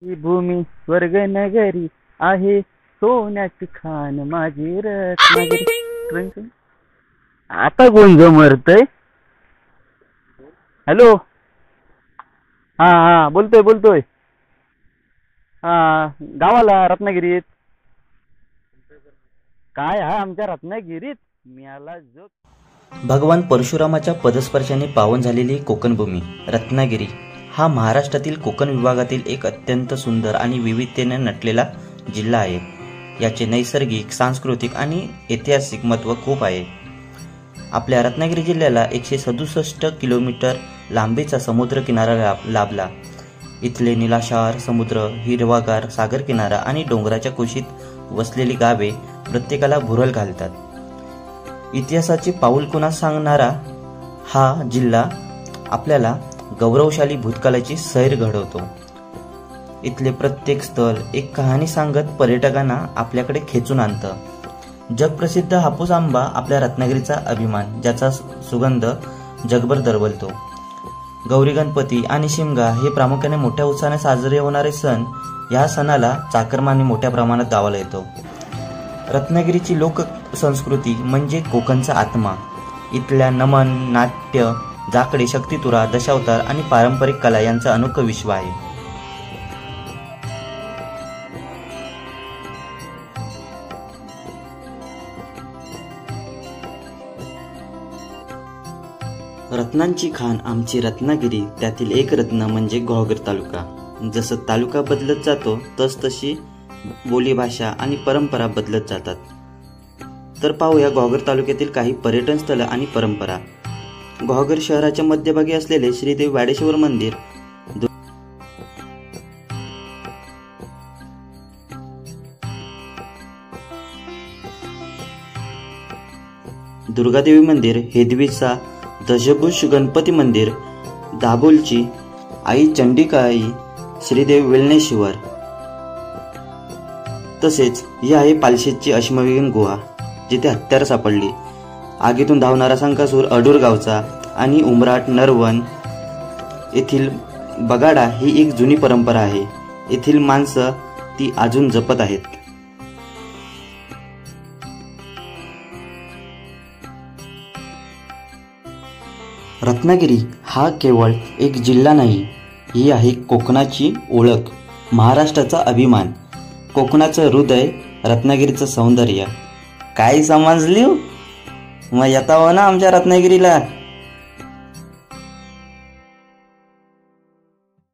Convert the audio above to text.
ही भूमी स्वर्ग नगरी आहे, सोन्याची खान माझी रत्नागिरी. आता कोण मरतय? हॅलो. हा हा, बोलतोय बोलतोय. हा, गावाला रत्नागिरीत. काय हा आमच्या रत्नागिरीत मी आला जो. भगवान परशुरामाच्या पदस्पर्शाने पावन झालेली कोकणभूमी रत्नागिरी हा महाराष्ट्रातील कोकण विभागातील एक अत्यंत सुंदर आणि विविधतेने नटलेला जिल्हा आहे. याचे नैसर्गिक, सांस्कृतिक आणि ऐतिहासिक महत्त्व खूप आहे. आपल्या रत्नागिरी जिल्ह्याला 167 किलोमीटर लांबीचा समुद्र किनारा लाभला. इथले निलाशार समुद्र, हिरवागार सागर किनारा आणि डोंगराच्या कुशीत वसलेली गावे प्रत्येकाला भुरळ घालतात. इतिहासाची पाऊलखुणा सांगणारा हा जिल्हा आपल्याला गौरवशाली भूतकाळाची सैर घडवतो. इथले प्रत्येक स्थळ एक कहाणी सांगत पर्यटकांना आपल्याकडे खेचून आणतं. जगप्रसिद्ध हापूस आंबा आपल्या रत्नागिरीचा अभिमान, ज्याचा सुगंध जगभर दरवलतो. गौरी गणपती आणि शिमगा हे प्रामुख्याने मोठ्या उत्साहाने साजरे होणारे सण. या सणाला चाकरमानी मोठ्या प्रमाणात गावाला येतो. रत्नागिरीची लोकसंस्कृती म्हणजे कोकणचा आत्मा. इथल्या नमन, नाट्य, जाकडे, शक्तितुरा, दशावतार आणि पारंपरिक कला यांचा अनोखा विश्व आहे. रत्नांची खाण आमची रत्नागिरी, त्यातील एक रत्न म्हणजे घोगर तालुका. जसं तालुका बदलत जातो तशी बोलीभाषा आणि परंपरा बदलत जातात. तर पाहूया घोगर तालुक्यातील काही पर्यटन स्थळ आणि परंपरा. घोगर शहराच्या मध्यभागी असलेले श्रीदेवी वाडेश्वर मंदिर, दुर्गादेवी मंदिर, हेदवीचा दशभुज गणपती मंदिर, दाभोलची आई चंडिकाई, श्रीदेवी वेलणेश्वर. तसेच ही आहे पालशेतची अश्मविहीन गुहा, जिथे हत्यार सापडली. आगीतून धावणारा संकासूर अडूर गावचा आणि उमराट नरवण येथील बगाडा ही एक जुनी परंपरा आहे. येथील माणसं ती अजून जपत आहेत. रत्नागिरी हा केवळ एक जिल्हा नाही, ही आहे कोकणाची ओळख, महाराष्ट्राचा अभिमान, कोकणाचं हृदय, रत्नागिरीचं सौंदर्य. काय समजली? मग येता हो ना आमच्या रत्नागिरीला.